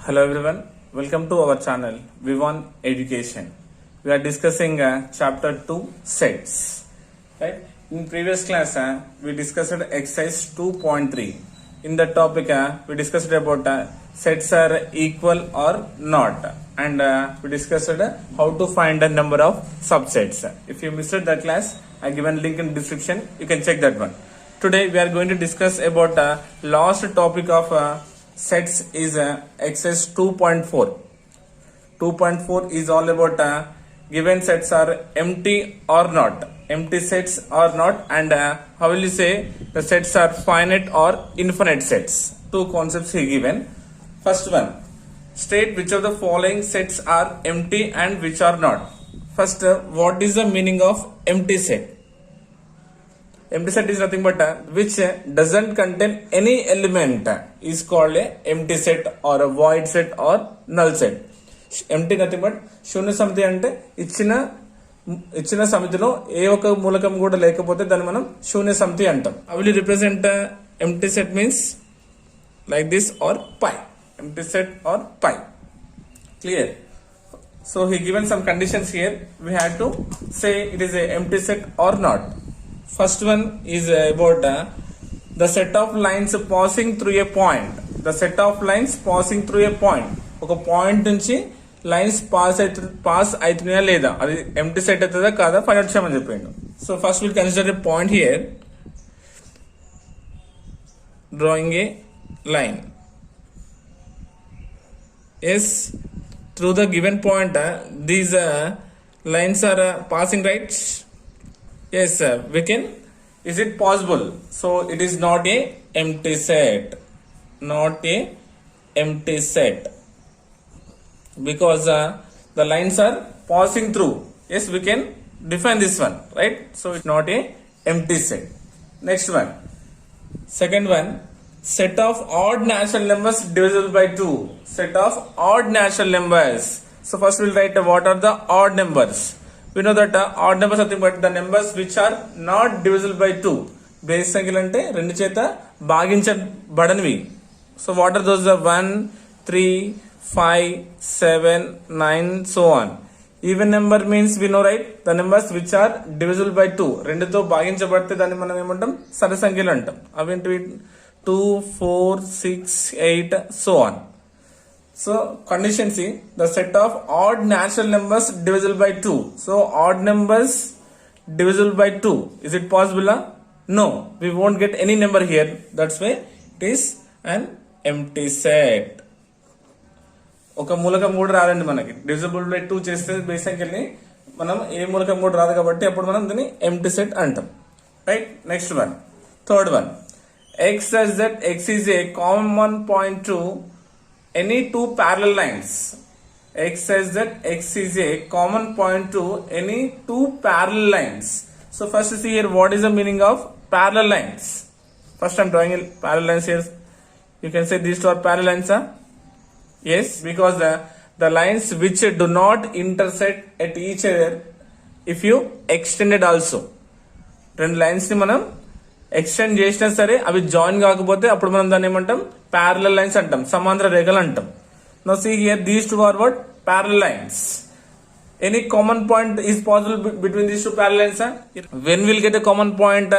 Hello everyone, welcome to our channel V1 Education. We are discussing chapter 2 sets. Right? In previous class we discussed exercise 2.3. In the topic we discussed about sets are equal or not, and we discussed how to find a number of subsets. If you missed that class, I given link in description. You can check that one. Today we are going to discuss about last topic of sets is exercise 2.4. 2.4 is all about given sets are empty or not, empty sets or not, and how will you say the sets are finite or infinite sets. Two concepts he given. First one, state which of the following sets are empty and which are not. First, what is the meaning of empty set? Empty set is nothing but which doesn't contain any element is called a empty set or a void set or null set. Empty nothing but శూన్య సమితి అంటే ఇచ్చిన సమితిలో ఏ ఒక మూలకం కూడా లేకపోతే దాన్ని మనం శూన్య సమితి అంటాం. I will represent empty set means like this or pi. Empty set or pi. Clear? So he given some conditions here. We have to say it is a empty set or not. First one is about the set of lines passing through a point. The set of lines passing through a point. ఒక point నుంచి lines pass అవుతున్నాయా లేదా, అది empty set అవుతుందా కాదా find out చేయమని చెప్పిండు. So first will consider a point here, drawing A line. Yes, through the given point these lines are passing, right? Yes, we can. Is it possible? So it is not a empty set, not a empty set, because the lines are passing through. Yes, we can define this one, right? So it's not a empty set. Next one, second one, set of odd natural numbers divisible by 2. Set of odd natural numbers. So first we'll write what are the odd numbers. We know that odd numbers are nothing but the numbers which are not divisible by 2. బేస్ సంఖ్యలు అంటే రెండు చేత భాగించబడనివి. So what are those? 1, 3, 5, 7, 9 so on. Even number means we know, right, the numbers which are divisible by 2. రెండుతో భాగించబడితే దాన్ని మనం ఏమంటాం? సరి సంఖ్యలు అంటాం. అవేంటివి? 2, 4, 6, 8 so on. So condition C, the set of odd natural numbers divisible by 2. So odd numbers divisible by 2. Is it possible? No, we won't get any number here. That's why it is an empty set. ఒక మూలకం కూడా రాదండి మనకి. Divisible by 2 చేస్తే base సంఖ్యల్ని మనం ఏ మూలకం కూడా రాదు కాబట్టి అప్పుడు మనం దీన్ని ఎంప్టీ సెట్ అంటాం. Right? Next one, third one, x such that x is a common point to any two parallel lines. X says that x is a common point to any two parallel lines. So first see here what is the meaning of parallel lines. First I'm drawing a parallel lines here. You can say these two are parallel lines. Yes, because the lines which do not intersect at each other if you extended also. రెండు lines ని మనం extend చేసినా సరే అవి join కాకపోతే అప్పుడు మనం దాన్ని ఏమంటాం? ప్యారలల్ లైన్స్ అంటాం, సమాంతర రేఖలు అంటాం. Now see here these two are what? Parallel lines. Any common point is possible between these two parallel lines? When will get a common point?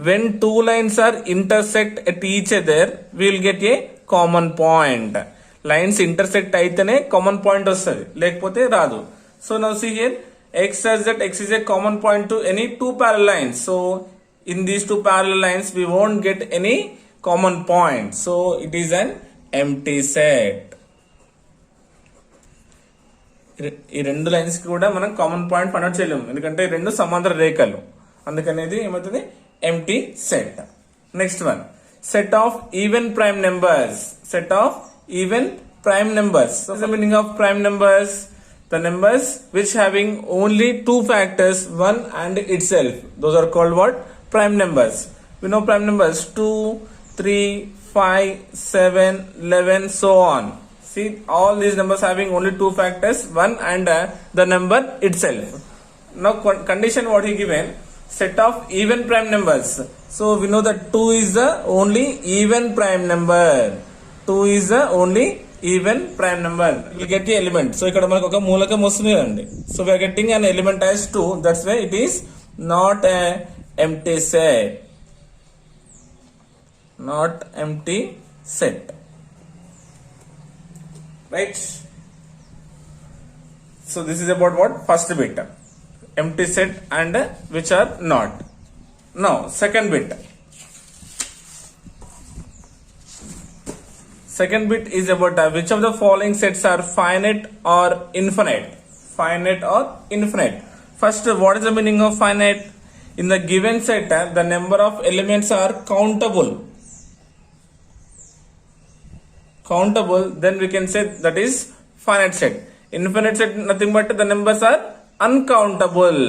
When two lines are intersect at each other will get a common point. Lines intersect అయితేనే common point వస్తుంది, లేకపోతే రాదు. So now see here x says that x is a common point to any two parallel lines. So in these two parallel lines we won't get any common point, so it is an empty set. ఈ రెండు lines కి కూడా మనం common point find out చేయలేము, ఎందుకంటే రెండు సమాంతర రేఖలు, అందుకనేది ఏమవుతుంది? Empty set. Next one, set of even prime numbers. Set of even prime numbers. So the meaning of prime numbers, the numbers which having only two factors, 1 and itself, those are called what? Prime numbers. We know prime numbers 2, 3, 5, 7, 11 so on. See, all these numbers having only two factors, 1 and the number itself. Now condition what he given, set of even prime numbers. So we know that 2 is the only even prime number. 2 is the only even prime number will get the element. So ఇక్కడ మనకు ఒక మూలకం వస్తుంది కదండి. So we're getting an element as 2. That's why it is not a empty set. Not empty set. Right? So this is about what? First bit. Empty set and which are not. Now second bit. Second bit is about which of the following sets are finite or infinite. Finite or infinite. First, what is the meaning of finite? In the given set, the number of elements are countable. Countable, then we can say that is finite set. Infinite set, nothing but the numbers are uncountable.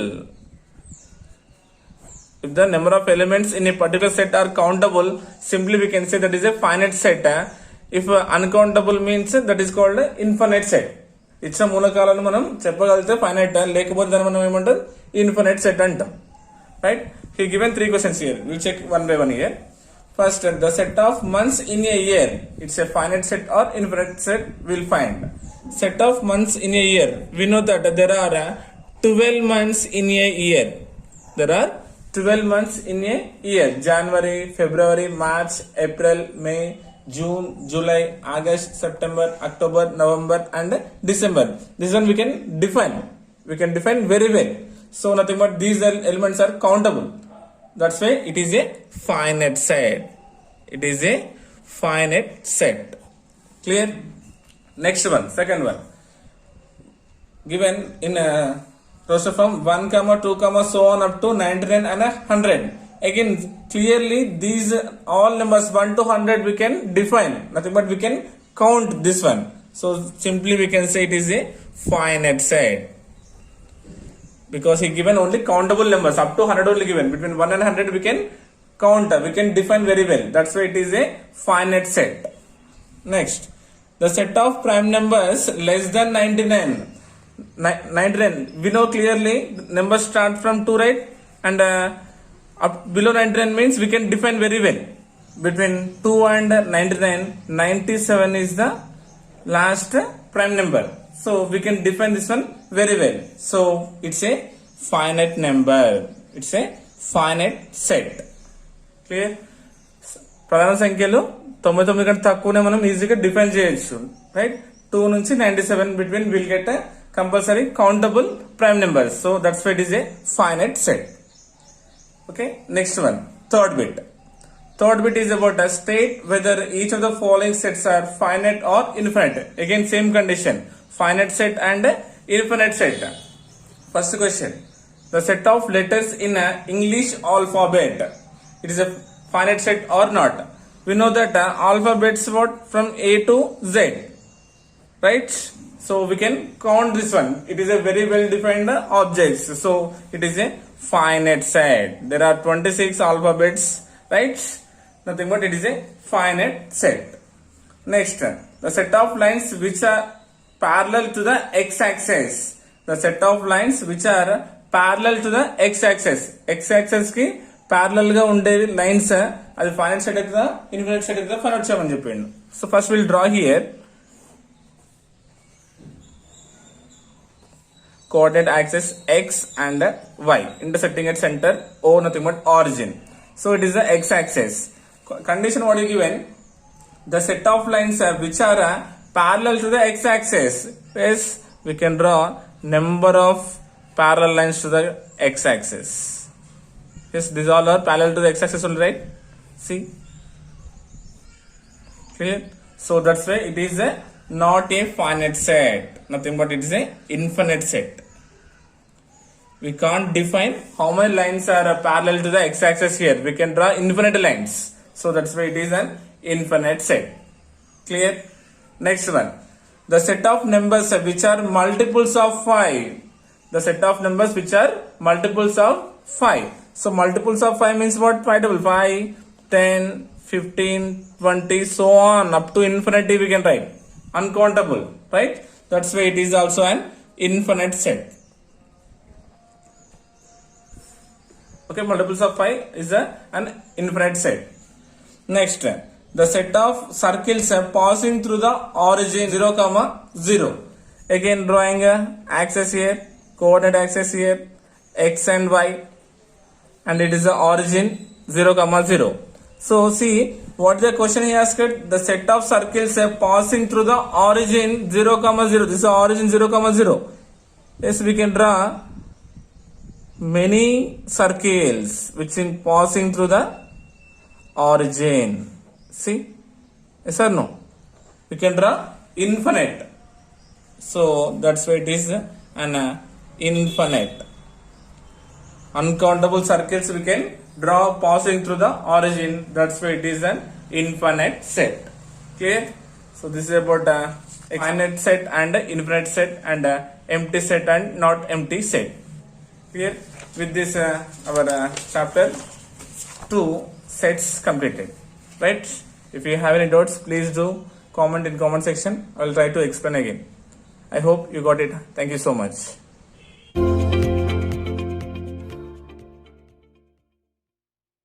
If the number of elements in a particular set are countable, simply we can say that is a finite set. If uncountable means that is called infinite set. ఇచ్చిన మూలకాలను మనం చెప్పగలిగితే finite, లేకపోతే దాన్ని మనం ఏమంటాం infinite set అంటాం. Right? He given 3 questions here. We'll check one by one here. First, the set of months in a year. It's a finite set or infinite set, we'll find. Set of months in a year. We know that there are 12 months in a year. There are 12 months in a year. January, February, March, April, May, June, July, August, September, October, November and December. This one we can define. We can define very well. So nothing but these elements are countable. That's why it is a finite set. It is a finite set. Clear? Next one, second one. Given in a roster from 1, 2, so on up to 99 and 100. Again, clearly these all numbers 1 to 100 we can define. Nothing but we can count this one. So simply we can say it is a finite set. Because he given only countable numbers up to 100 only given. Between 1 and 100 we can count, we can define very well. That's why it is a finite set. Next, the set of prime numbers less than 99. 99, we know clearly numbers start from 2, right? And up below 99 means we can define very well. Between 2 and 99, 97 is the last prime number. So we can define this one very well. So it's a finite number. It's a finite set. Clear? ప్రధాన సంఖ్యలు 99 కంటే తక్కువనే మనం ఈజీగా define చేయొచ్చు. Right? 2 నుంచి 97 between we'll get a compulsory countable prime numbers. So that's why it is a finite set. Okay? Next one. Third bit. Third bit is about a state whether each of the following sets are finite or infinite. Again same condition. Finite set and infinite set. First question, the set of letters in English alphabet, it is a finite set or not? We know that alphabets what from A to Z, right? So we can count this one. It is a very well defined objects. So it is a finite set. There are 26 alphabets, right? Nothing but it is a finite set. Next, the set of lines which are parallel to the x-axis. The set of lines which are parallel to the x-axis. X-axis ki parallel ga unde lines adi finite set ayuda, infinite set ayuda, finite set ani cheppindu. So first we'll draw here coordinate axis x and y intersecting at center O, nothing but origin. So it is the x-axis. Condition what you given? The set of lines which are parallel to the x-axis. Yes, we can draw number of parallel lines to the x-axis. Yes, these all are parallel to the x-axis only, right? See? Clear? So that's why it is not a finite set. Nothing but it is a infinite set. We can't define how many lines are parallel to the x-axis here. We can draw infinite lines. So that's why it is an infinite set. Clear? Next one, the set of numbers which are multiples of 5. The set of numbers which are multiples of 5. So multiples of 5 means what? 5, 10, 15, 20, so on up to infinity we can write. Uncountable, right? That's why it is also an infinite set. Okay, multiples of 5 is an infinite set. Next, the set of circles passing through the origin 0 comma 0. Again drawing a axis here, coordinate axis here, x and y, and it is the origin 0 comma 0. So see what the question he asked, the set of circles passing through the origin 0 comma 0. This is the origin 0 comma 0. Yes, we can draw many circles which in passing through the origin. See, yes or no? We can draw infinite. So that's why it is an infinite. Uncountable circles we can draw passing through the origin. That's why it is an infinite set. Clear? So this is about finite set and infinite set and empty set and not empty set. Clear? With this our chapter 2 sets completed. Right? If you have any doubts, please do comment in comment section. I will try to explain again. I hope you got it. Thank you so much.